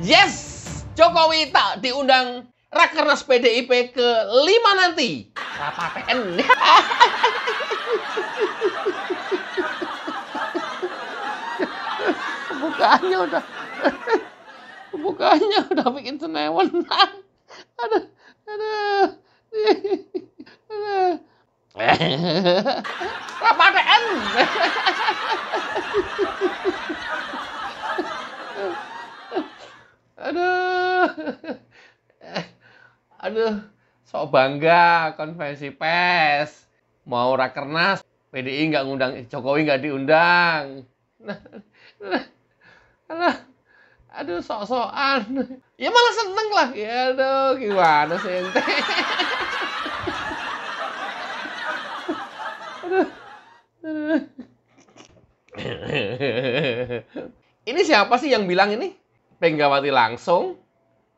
Yes, Jokowi tak diundang Rakernas PDIP ke-5 nanti. Rapaten. Pembukaannya udah bikin senewan. Aduh. Rapaten. Aduh, sok bangga konferensi pers. Mau Rakernas, PDI nggak ngundang, Jokowi nggak diundang. Aduh, sok-sokan. Ya malah seneng lah. Ya aduh, gimana sih ente? Ini siapa sih yang bilang ini? Penggawati langsung?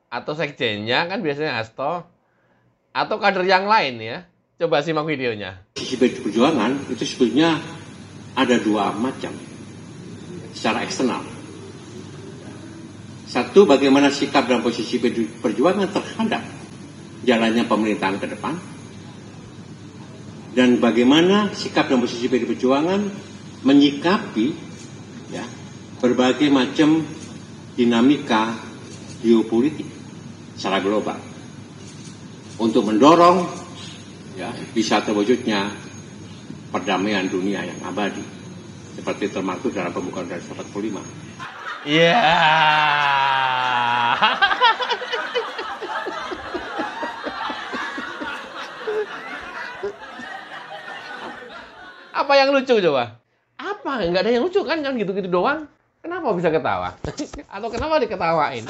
Atau sekjennya, kan biasanya Hasto? Atau kader yang lain ya? Coba simak videonya. Sisi PDI Perjuangan itu sebetulnya ada dua macam secara eksternal. Satu, bagaimana sikap dan posisi PDI Perjuangan terhadap jalannya pemerintahan ke depan. Dan bagaimana sikap dan posisi PDI Perjuangan menyikapi ya, berbagai macam dinamika geopolitik secara global untuk mendorong ya, bisa terwujudnya perdamaian dunia yang abadi seperti termaktub dalam pembukaan dari 45. Iya. Apa yang lucu coba? Apa? Nggak ada yang lucu kan gitu-gitu doang. Kenapa bisa ketawa? Atau kenapa diketawain?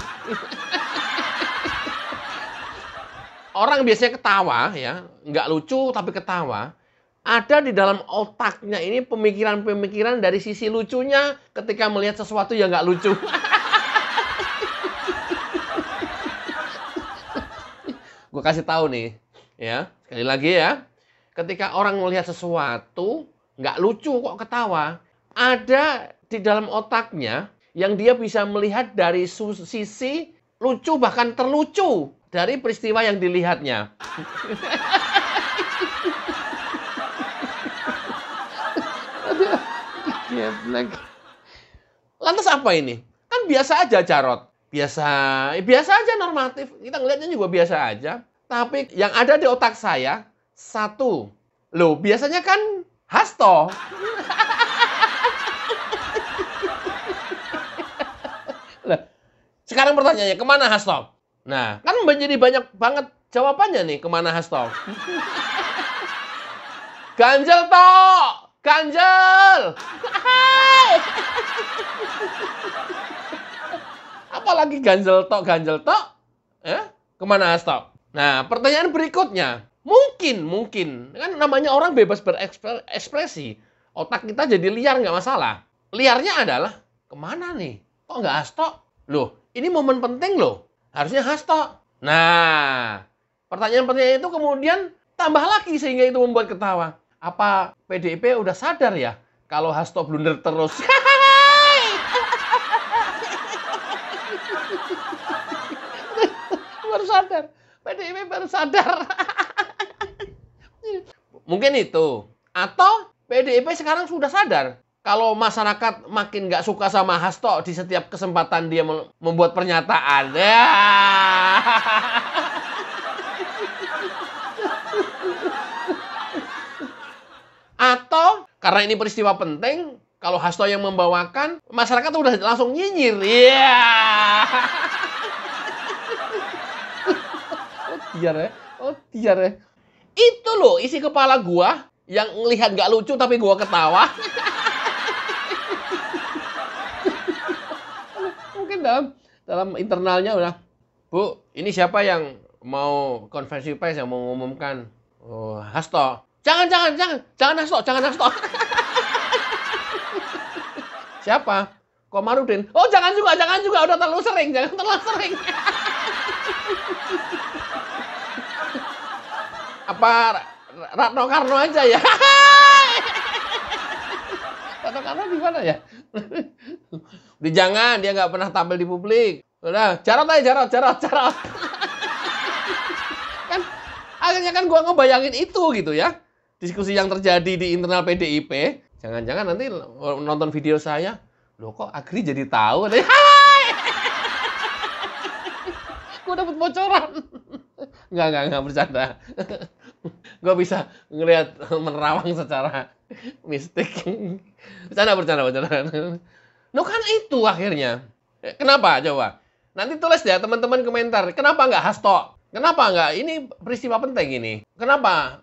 Orang biasanya ketawa ya, nggak lucu tapi ketawa. Ada di dalam otaknya ini pemikiran-pemikiran dari sisi lucunya ketika melihat sesuatu yang nggak lucu. Gue kasih tahu nih, ya sekali lagi ya. Ketika orang melihat sesuatu nggak lucu kok ketawa, ada di dalam otaknya yang dia bisa melihat dari sisi lucu bahkan terlucu dari peristiwa yang dilihatnya. Lantas apa ini? Kan biasa aja Jarot. Biasa aja normatif. Kita ngelihatnya juga biasa aja. Tapi yang ada di otak saya, satu. Loh, biasanya kan Hasto. Sekarang pertanyaannya, kemana Hasto? Nah, kan menjadi banyak banget jawabannya nih, kemana Hasto? Ganjel toh! Ganjel! Apalagi ganjel tok. Kemana Hasto? Nah, pertanyaan berikutnya. Mungkin. Kan namanya orang bebas berekspresi. Otak kita jadi liar, nggak masalah. Liarnya adalah, kemana nih? Kok nggak Hasto? Loh, ini momen penting loh. Harusnya Hasto. Nah, pertanyaan-pertanyaan itu kemudian tambah lagi sehingga itu membuat ketawa. Apa PDIP udah sadar ya kalau Hasto blunder terus? Baru sadar. PDIP baru sadar. Mungkin itu. Atau PDIP sekarang sudah sadar kalau masyarakat makin nggak suka sama Hasto di setiap kesempatan dia membuat pernyataan. Ya. Atau karena ini peristiwa penting, kalau Hasto yang membawakan, masyarakat udah langsung nyinyir. Iya. Tiar ya. Itu loh isi kepala gua yang ngelihat nggak lucu tapi gua ketawa. Mungkin dalam internalnya udah, Bu, ini siapa yang mau konferensi pers yang mau mengumumkan? Oh, Hasto. Jangan Hasto. Siapa? Komarudin. Oh, jangan juga, udah terlalu sering, jangan terlalu sering. Apa Ratno Karno aja ya? Ratno Karno di mana ya? Jangan, dia nggak pernah tampil di publik. Udah, Jarot aja, Jarot. Kan akhirnya kan gua ngebayangin itu gitu ya. Diskusi yang terjadi di internal PDIP, jangan-jangan nanti nonton video saya, loh kok Agri jadi tahu? Hai! Gua dapat bocoran. Enggak bercanda. Gua bisa ngelihat menerawang secara mistik. Bercanda. Loh kan itu akhirnya. Kenapa coba? Nanti tulis ya teman-teman komentar. Kenapa nggak Hasto? Kenapa nggak? Ini peristiwa penting ini. Kenapa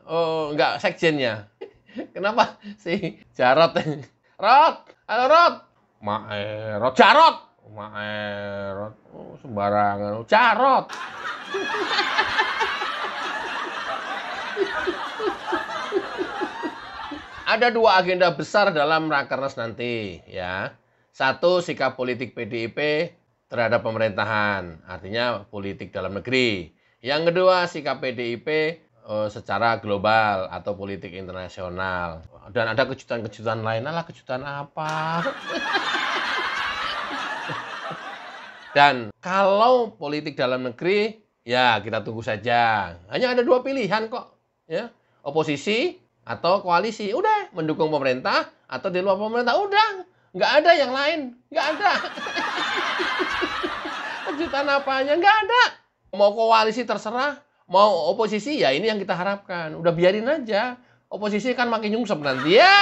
nggak sekjennya? Kenapa si Jarot? Halo Rot. Maerot. Jarot. Maerot. Oh, sembarangan. Jarot. Ada dua agenda besar dalam Rakernas nanti, ya. Satu, sikap politik PDIP terhadap pemerintahan, artinya politik dalam negeri. Yang kedua, sikap PDIP secara global atau politik internasional. Dan ada kejutan-kejutan lain. Alah, kejutan apa? Dan kalau politik dalam negeri, ya kita tunggu saja. Hanya ada dua pilihan kok, ya. Oposisi atau koalisi. Udah, mendukung pemerintah atau di luar pemerintah. Udah, nggak ada yang lain. Nggak ada. Kejutan apanya? Nggak ada. Mau koalisi terserah, mau oposisi ya ini yang kita harapkan. Udah biarin aja. Oposisi kan makin nyungsep nanti. Ya.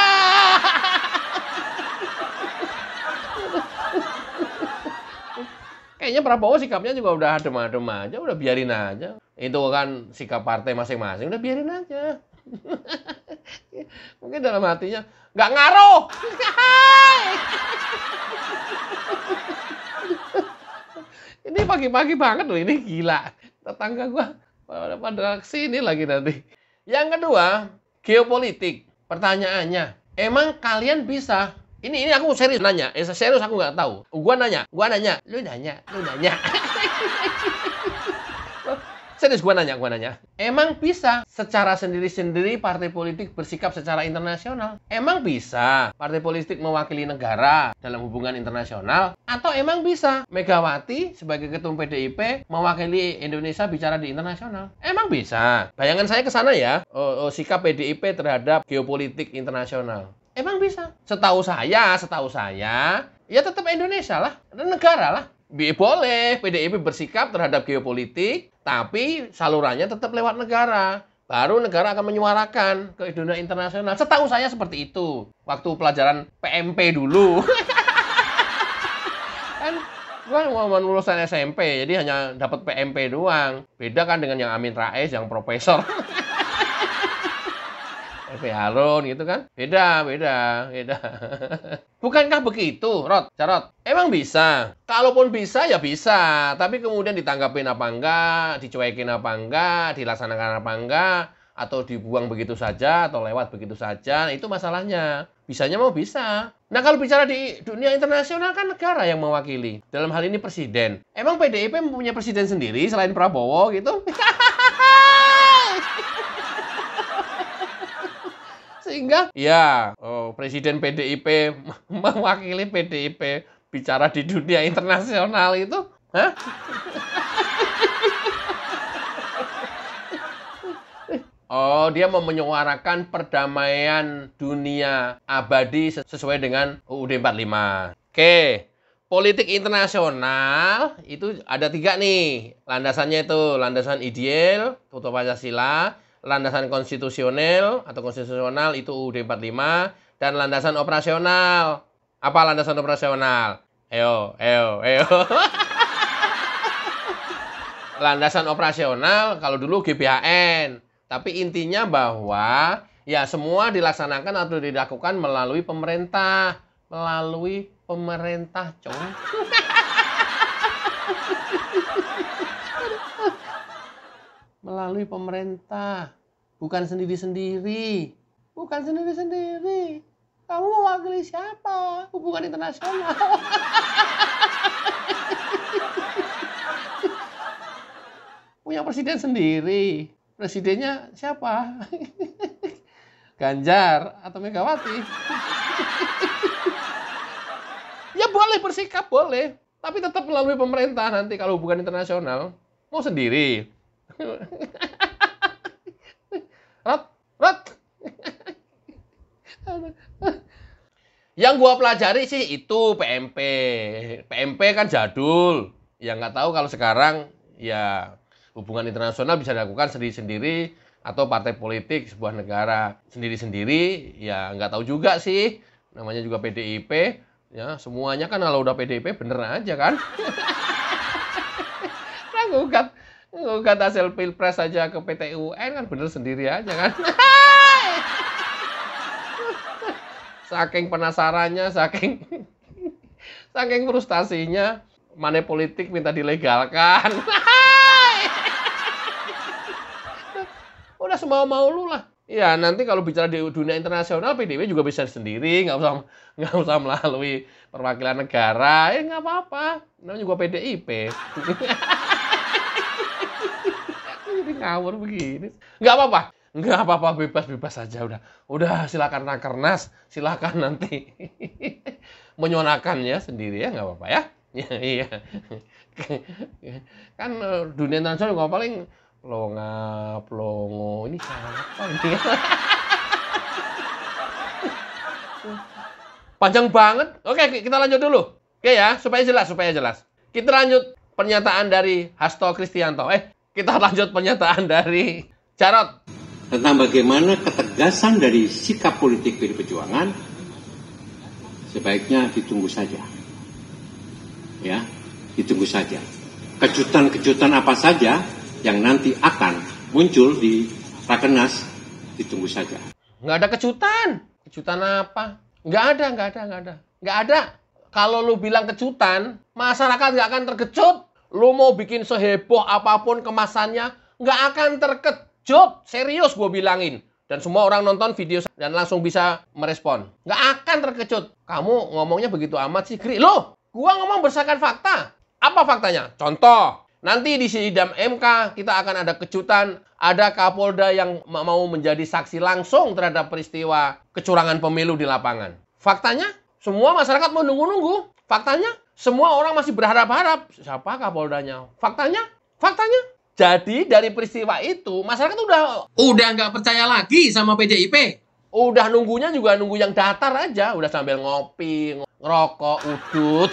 Kayaknya Prabowo sikapnya juga udah adem-adem aja, udah biarin aja. Itu kan sikap partai masing-masing, udah biarin aja. Mungkin dalam hatinya, nggak ngaruh. Ini pagi-pagi banget loh, ini gila. Tetangga gua pada sini lagi nanti. Yang kedua, geopolitik. Pertanyaannya, emang kalian bisa? Ini aku serius nanya. Serius aku nggak tahu. Gua nanya. Lu nanya. Serius gua nanya. Emang bisa secara sendiri-sendiri partai politik bersikap secara internasional? Emang bisa partai politik mewakili negara dalam hubungan internasional? Atau emang bisa Megawati sebagai ketum PDIP mewakili Indonesia bicara di internasional? Emang bisa? Bayangan saya ke sana ya, sikap PDIP terhadap geopolitik internasional. Emang bisa? Setahu saya, ya tetap Indonesia lah, negara lah. Boleh PDIP bersikap terhadap geopolitik, tapi salurannya tetap lewat negara. Baru negara akan menyuarakan ke dunia internasional. Setahu saya seperti itu. Waktu pelajaran PMP dulu. Kan gua mau lulusan SMP, jadi hanya dapat PMP doang. Beda kan dengan yang Amin Rais, yang profesor. FP Harun gitu kan. Beda. Bukankah begitu, Jarot? Emang bisa? Kalaupun bisa, ya bisa. Tapi kemudian ditanggapin apa enggak, dicuekin apa enggak, dilaksanakan apa enggak, atau dibuang begitu saja, atau lewat begitu saja, itu masalahnya. Bisanya mau bisa. Nah, kalau bicara di dunia internasional kan negara yang mewakili. Dalam hal ini presiden. Emang PDIP mempunyai presiden sendiri selain Prabowo gitu? Sehingga ya presiden PDIP mewakili PDIP bicara di dunia internasional itu, dia mau menyuarakan perdamaian dunia abadi sesuai dengan UUD 45. Oke, politik internasional itu ada 3 nih. Landasannya itu landasan ideal, Toto Pancasila, landasan konstitusional itu UUD 45, dan landasan operasional. Apa landasan operasional? Ayo. Landasan operasional kalau dulu GBHN. Tapi intinya bahwa ya semua dilaksanakan atau dilakukan melalui pemerintah. Cong. Melalui pemerintah, bukan sendiri-sendiri. Kamu mewakili siapa? Hubungan internasional. Punya presiden sendiri. Presidennya siapa? Ganjar atau Megawati? Ya boleh bersikap, boleh. tapi tetap melalui pemerintah nanti kalau hubungan internasional. Mau sendiri. Rot, rot. Yang gua pelajari sih itu PMP. PMP kan jadul. Ya nggak tahu kalau sekarang ya hubungan internasional bisa dilakukan sendiri-sendiri atau partai politik sebuah negara sendiri-sendiri. Ya nggak tahu juga sih. Namanya juga PDIP. Ya semuanya kan kalau udah PDIP bener aja kan. Nah, ngugat hasil pilpres aja ke PT UN kan bener sendiri aja kan. Saking penasarannya, saking frustasinya, money politik minta dilegalkan. Udah semau-mau lu lah. Ya nanti kalau bicara di dunia internasional, PDIP juga bisa sendiri, nggak usah melalui perwakilan negara. Ya nggak apa-apa, namanya juga PDIP. Jadi ngawur begini. Nggak apa-apa, bebas-bebas aja udah silakan rakernas, silakan nanti menyonakan ya sendiri ya nggak apa-apa ya. Iya. Kan dunia internasional juga paling Plongo ini siapa ini? Panjang banget. Oke, kita lanjut dulu. Oke ya, supaya jelas. Kita lanjut pernyataan dari Hasto Kristianto. Kita lanjut pernyataan dari Jarot. Tentang bagaimana ketegasan dari sikap politik PDI Perjuangan, sebaiknya ditunggu saja. Ya, ditunggu saja. Kejutan-kejutan apa saja yang nanti akan muncul di Rakernas, ditunggu saja. Nggak ada kejutan. Kejutan apa? Nggak ada. Kalau lu bilang kejutan, masyarakat nggak akan terkejut. Lu mau bikin seheboh apapun kemasannya, nggak akan terkejut. Serius gue bilangin. Dan semua orang nonton video dan langsung bisa merespon. Nggak akan terkejut. Kamu ngomongnya begitu amat sih, Gri. Loh, gua ngomong berdasarkan fakta. Apa faktanya? Contoh. Nanti di sidang MK kita akan ada kejutan, ada Kapolda yang mau menjadi saksi langsung terhadap peristiwa kecurangan pemilu di lapangan. Faktanya, semua masyarakat mau nunggu-nunggu. Faktanya, semua orang masih berharap-harap. Siapa Kapoldanya? Faktanya. Jadi dari peristiwa itu, masyarakat udah nggak percaya lagi sama PDIP. Udah nunggunya juga nunggu yang datar aja. Udah sambil ngopi, ngerokok, udut.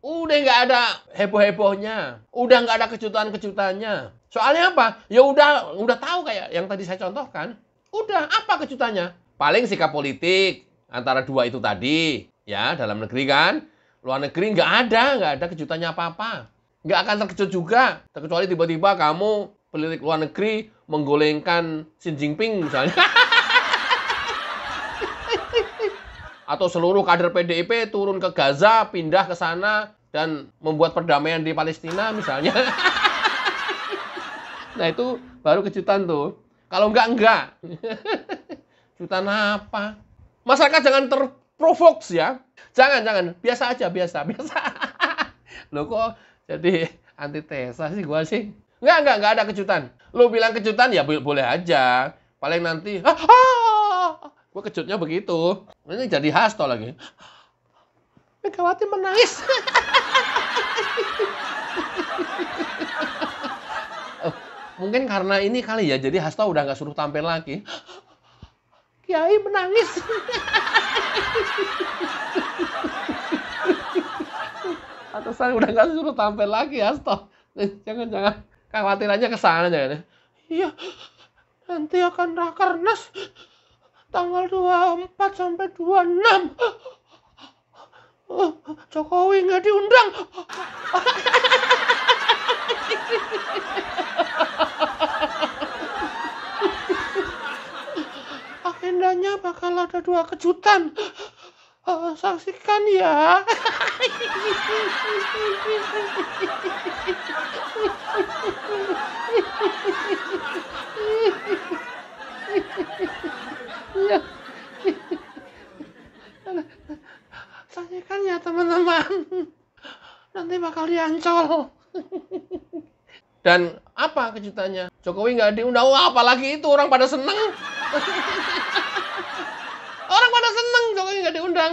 Udah nggak ada heboh-hebohnya. Udah nggak ada kejutan-kejutannya. Soalnya apa? Ya udah tahu kayak yang tadi saya contohkan. Udah, apa kejutannya? Paling sikap politik antara dua itu tadi. Ya, dalam negeri kan. Luar negeri nggak ada kejutannya apa-apa. Nggak akan terkejut juga. Terkecuali tiba-tiba kamu politik luar negeri menggolengkan Xi Jinping misalnya. Atau seluruh kader PDIP turun ke Gaza, pindah ke sana, dan membuat perdamaian di Palestina misalnya. Nah itu baru kejutan tuh. Kalau enggak. Kejutan apa? Masyarakat jangan terprovok ya. Jangan. Biasa aja, biasa. Loh kok jadi antitesa sih gua sih. Enggak ada kejutan. Lu bilang kejutan ya boleh aja. Paling nanti, gue kejutnya begitu. Ini jadi Hasto lagi. Megawati menangis. Mungkin karena ini kali ya, jadi Hasto udah nggak suruh tampil lagi. Kiai menangis. Atasan udah nggak suruh tampil lagi Hasto. Jangan. Khawatirannya ke sana jangan. Iya, nanti akan Rakernas tanggal 24 sampai 26. Jokowi nggak diundang. Agendanya bakal ada 2 kejutan. Saksikan ya. Saksikan ya teman-teman. Nanti bakal diancol. Dan apa kejutannya? Jokowi nggak diundang. Apalagi itu orang pada seneng. Orang pada seneng diundang.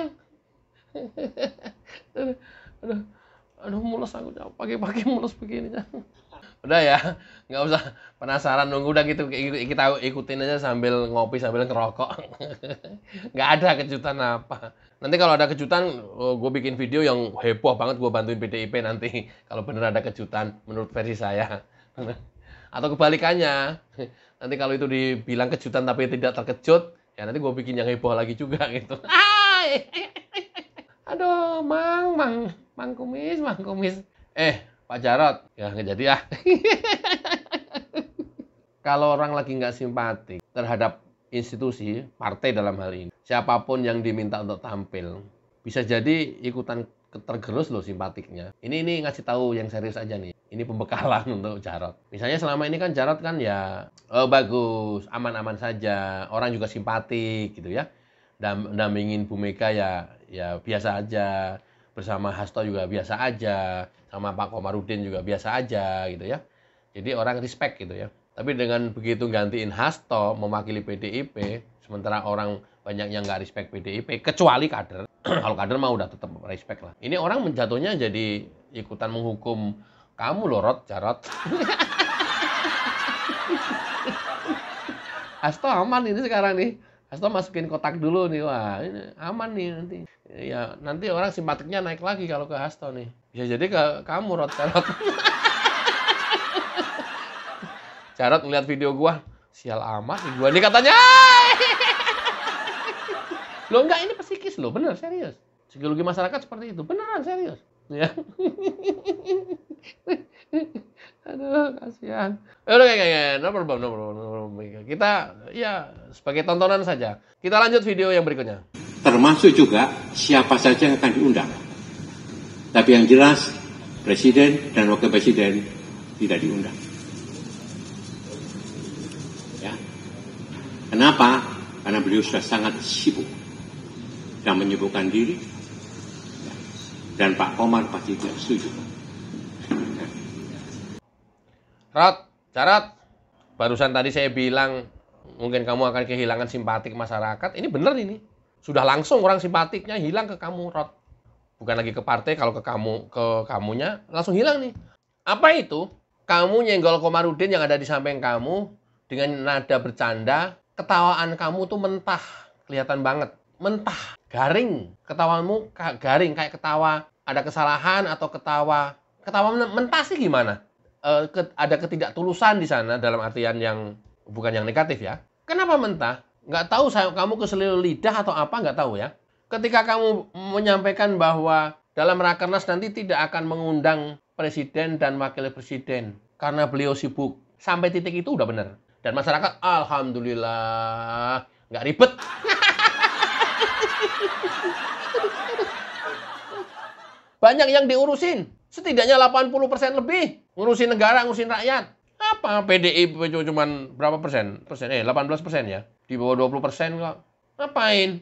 Aduh, aduh mules aku pagi-pagi mules begini. Udah ya, nggak usah penasaran nunggu, udah gitu kita ikutin aja sambil ngopi sambil ngerokok. Nggak ada kejutan apa. Nanti kalau ada kejutan, gue bikin video yang heboh banget, gue bantuin PDIP nanti. Kalau bener ada kejutan menurut versi saya. Atau kebalikannya, nanti kalau itu dibilang kejutan tapi tidak terkejut, ya nanti gue bikin yang heboh lagi juga gitu. Aduh, Mang Kumis. Pak Jarot, ya nggak jadi ya. Kalau orang lagi nggak simpatik terhadap institusi, partai dalam hal ini, siapapun yang diminta untuk tampil, bisa jadi ikutan tergerus loh simpatiknya. Ini ngasih tahu yang serius aja nih. Ini pembekalan untuk Jarot. Misalnya selama ini kan Jarot kan ya bagus, aman-aman saja, orang juga simpatik gitu ya. Dampingin Bu Mega ya biasa aja. Bersama Hasto juga biasa aja, sama Pak Komarudin juga biasa aja gitu ya. Jadi orang respect gitu ya. Tapi dengan begitu gantiin Hasto mewakili PDIP, sementara orang banyak yang nggak respect PDIP, kecuali kader. Kalau kader mah udah tetap respect lah. Ini orang menjatuhnya jadi ikutan menghukum kamu loh, Jarot. Hasto aman ini sekarang nih. Hasto masukin kotak dulu nih, wah ini aman nih nanti. Ya nanti orang simpatiknya naik lagi kalau ke Hasto nih. Bisa jadi ke kamu, Jarot. Jarot ngeliat video gua, sial amat nih gua nih katanya. Loh enggak, ini psikis loh, bener serius. Psikologi masyarakat seperti itu, beneran serius. Ya. Aduh, kasihan. Udah kayak no problem. Kita ya sebagai tontonan saja. Kita lanjut video yang berikutnya. Termasuk juga siapa saja yang akan diundang. Tapi yang jelas presiden dan wakil presiden tidak diundang. Ya. Kenapa? Karena beliau sudah sangat sibuk dan menyibukkan diri. Dan Pak Komar pasti tidak setuju. Jarot, barusan tadi saya bilang mungkin kamu akan kehilangan simpatik masyarakat. Ini bener ini. Sudah langsung orang simpatiknya hilang ke kamu, Rot. Bukan lagi ke partai, kalau ke kamunya langsung hilang nih. Apa itu? Kamu nyenggol Komarudin yang ada di samping kamu dengan nada bercanda, ketawaan kamu tuh mentah, kelihatan banget. Mentah, garing. Ketawamu garing kayak ketawa ada kesalahan atau ketawa mentah sih gimana? Ada ketidaktulusan di sana dalam artian yang bukan yang negatif ya. Kenapa mentah? Nggak tahu kamu keselio lidah atau apa, nggak tahu ya. Ketika kamu menyampaikan bahwa dalam rakernas nanti tidak akan mengundang presiden dan wakil presiden karena beliau sibuk. Sampai titik itu udah benar. Dan masyarakat alhamdulillah nggak ribet. Banyak yang diurusin. Setidaknya 80% lebih. Ngurusin negara, ngurusin rakyat. Apa PDIP cuma berapa persen? 18% ya. Di bawah 20% kok. Ngapain?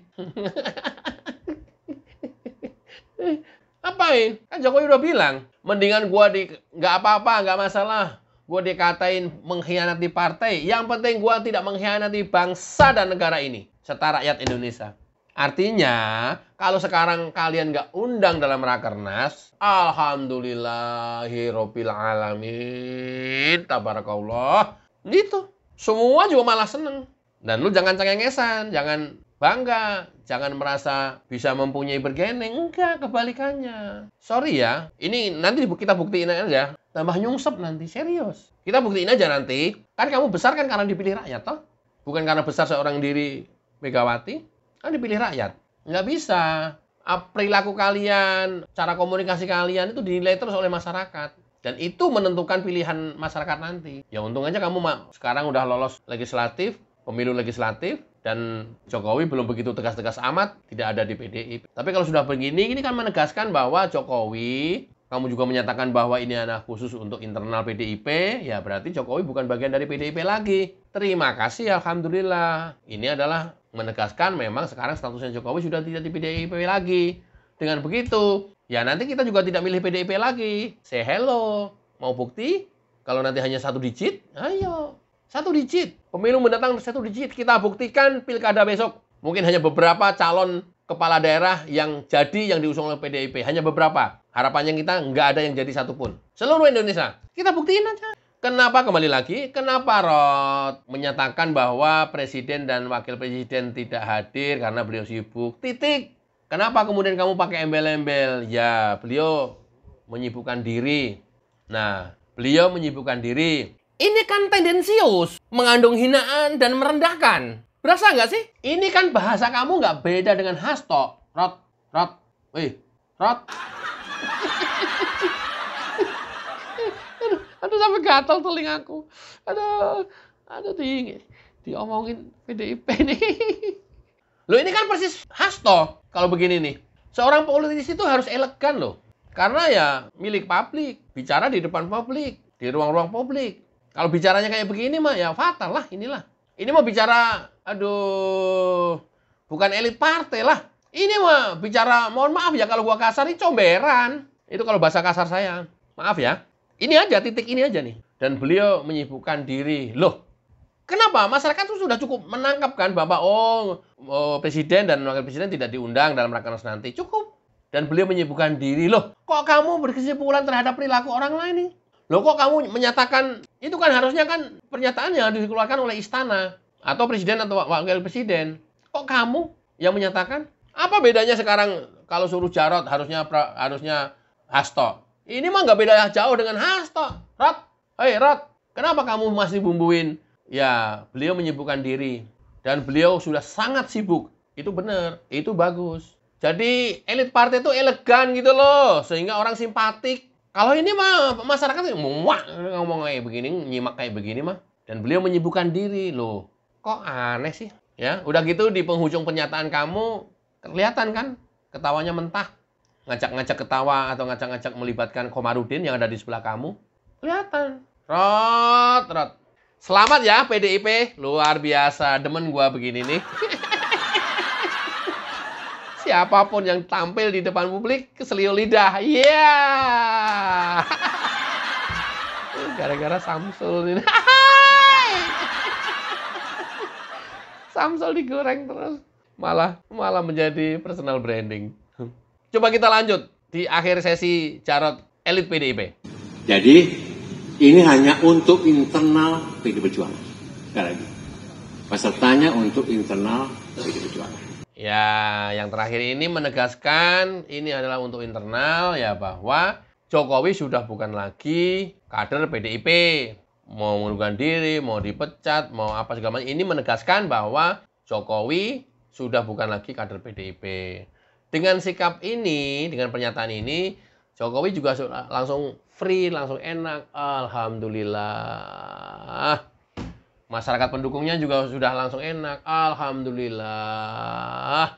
Ngapain? Kan Jokowi udah bilang, mendingan gua nggak apa-apa, nggak masalah. Gua dikatain mengkhianati partai. Yang penting gua tidak mengkhianati bangsa dan negara ini serta rakyat Indonesia. Artinya, kalau sekarang kalian nggak undang dalam rakernas, alhamdulillahirabbil alamin, tabarakallah. Gitu. Semua juga malah seneng. Dan lu jangan cengengesan, jangan bangga, jangan merasa bisa mempunyai bergening. Enggak, kebalikannya. Sorry ya, ini nanti kita buktiin aja. Tambah nyungsep nanti, serius. Kita buktiin aja nanti. Kan kamu besar kan karena dipilih rakyat, toh? Bukan karena besar seorang diri Megawati. Kan dipilih rakyat. Nggak bisa. Perilaku kalian, cara komunikasi kalian itu dinilai terus oleh masyarakat. Dan itu menentukan pilihan masyarakat nanti. Ya untung aja kamu sekarang udah lolos legislatif, pemilu legislatif, dan Jokowi belum begitu tegas-tegas amat, tidak ada di PDIP. Tapi kalau sudah begini, ini kan menegaskan bahwa Jokowi, kamu juga menyatakan bahwa ini adalah khusus untuk internal PDIP, ya berarti Jokowi bukan bagian dari PDIP lagi. Terima kasih, alhamdulillah. Ini adalah menegaskan memang sekarang statusnya Jokowi sudah tidak di PDIP lagi. Dengan begitu, ya nanti kita juga tidak milih PDIP lagi. Say hello. Mau bukti? Kalau nanti hanya 1 digit, ayo. 1 digit. Pemilu mendatang 1 digit. Kita buktikan pilkada besok. Mungkin hanya beberapa calon kepala daerah yang diusung oleh PDIP. Hanya beberapa. Harapannya kita nggak ada yang jadi satupun. Seluruh Indonesia. Kita buktiin aja. Kenapa kembali lagi? Kenapa Rod menyatakan bahwa presiden dan wakil presiden tidak hadir karena beliau sibuk? Titik. Kenapa kemudian kamu pakai embel-embel? Ya, beliau menyibukkan diri. Nah, beliau menyibukkan diri. Ini kan tendensius, mengandung hinaan dan merendahkan. Berasa nggak sih? Ini kan bahasa kamu nggak beda dengan Hasto. Rod. Rod. Aduh, sampai gatal telingaku. Aduh, diomongin PDIP nih. Loh, ini kan persis Hasto kalau begini nih. Seorang politisi itu harus elegan loh. Karena ya milik publik, bicara di depan publik, di ruang-ruang publik. Kalau bicaranya kayak begini mah ya fatal lah inilah. Ini mau bicara, bukan elit partai lah. Ini mah bicara, mohon maaf ya kalau gua kasar, ini comberan. Itu kalau bahasa kasar saya. Maaf ya. Ini aja, titik ini aja nih. Dan beliau menyibukkan diri. Loh, kenapa? Masyarakat itu sudah cukup menangkap kan bahwa presiden dan wakil presiden tidak diundang dalam rakernas nanti. Cukup. Dan beliau menyibukkan diri. Loh, kok kamu berkesimpulan terhadap perilaku orang lain nih? Loh, kok kamu menyatakan, itu kan harusnya kan pernyataan yang dikeluarkan oleh istana. Atau presiden atau wakil presiden. Kok kamu yang menyatakan? Apa bedanya sekarang kalau suruh Jarod harusnya Hasto? Ini mah nggak beda jauh dengan Hasto. Rod, kenapa kamu masih bumbuin? Ya, beliau menyibukkan diri. Dan beliau sudah sangat sibuk. Itu benar, itu bagus. Jadi elit partai itu elegan gitu loh. Sehingga orang simpatik. Kalau ini mah masyarakat muak ngomong kayak begini, nyimak kayak begini mah. Dan beliau menyibukkan diri loh. Kok aneh sih? Ya, udah gitu di penghujung pernyataan kamu kelihatan kan ketawanya mentah. Ngajak-ngajak ketawa atau ngajak-ngajak melibatkan Komarudin yang ada di sebelah kamu. Kelihatan. Rod. Selamat ya PDIP. Luar biasa. Demen gua begini nih. Siapapun yang tampil di depan publik keselio lidah. Iya. Gara-gara Samsul ini. Samsul digoreng terus. Malah menjadi personal branding. Coba kita lanjut di akhir sesi Jarod elit PDIP. Jadi ini hanya untuk internal PDI Perjuangan. Sekali lagi. Pesertanya untuk internal PDI Perjuangan. Ya, yang terakhir ini menegaskan ini adalah untuk internal ya bahwa Jokowi sudah bukan lagi kader PDIP. Mau mengundurkan diri, mau dipecat, mau apa segala macam. Ini menegaskan bahwa Jokowi sudah bukan lagi kader PDIP. Dengan sikap ini, dengan pernyataan ini, Jokowi juga langsung free, langsung enak. Alhamdulillah. Masyarakat pendukungnya juga sudah langsung enak. Alhamdulillah.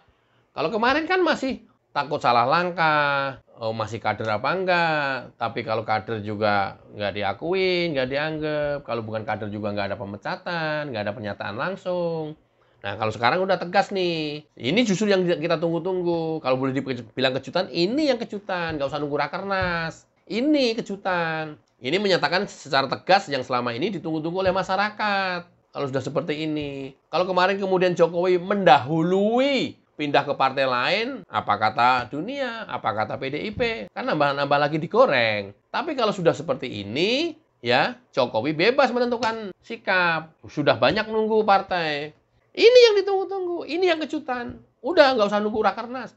Kalau kemarin kan masih takut salah langkah. Masih kader apa enggak. Tapi kalau kader juga nggak diakuin, nggak dianggap. Kalau bukan kader juga nggak ada pemecatan, nggak ada pernyataan langsung. Nah, kalau sekarang udah tegas nih. Ini justru yang kita tunggu-tunggu. Kalau boleh dibilang kejutan, ini yang kejutan. Nggak usah nunggu rakernas. Ini kejutan. Ini menyatakan secara tegas yang selama ini ditunggu-tunggu oleh masyarakat. Kalau sudah seperti ini. Kalau kemarin kemudian Jokowi mendahului pindah ke partai lain, apa kata dunia, apa kata PDIP. Kan nambah-nambah lagi digoreng. Tapi kalau sudah seperti ini, ya Jokowi bebas menentukan sikap. Sudah banyak nunggu partai. Ini yang ditunggu-tunggu, ini yang kejutan. Udah, nggak usah nunggu rakernas.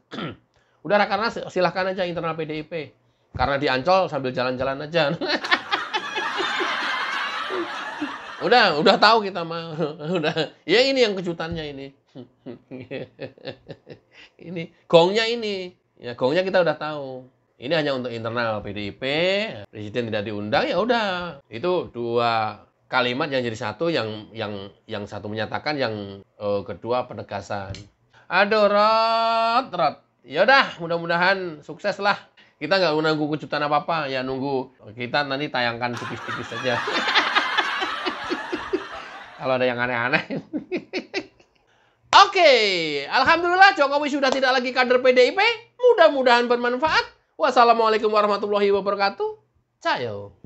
Udah rakernas, silahkan aja internal PDIP. Karena di Ancol sambil jalan-jalan aja. Udah tahu kita mah. Udah, ya ini yang kejutannya ini. Ini gongnya ini. Ya, gongnya kita udah tahu. Ini hanya untuk internal PDIP. Presiden tidak diundang, ya udah. Itu dua kalimat yang jadi satu, yang satu menyatakan, yang kedua penegasan. Aduh, Rod. Ya udah, mudah-mudahan sukses lah. Kita nggak nunggu kejutan apa-apa, ya nunggu kita nanti tayangkan tipis-tipis saja. Kalau ada yang aneh-aneh. Oke, alhamdulillah Jokowi sudah tidak lagi kader PDIP. Mudah-mudahan bermanfaat. Wassalamualaikum warahmatullahi wabarakatuh. Cayo.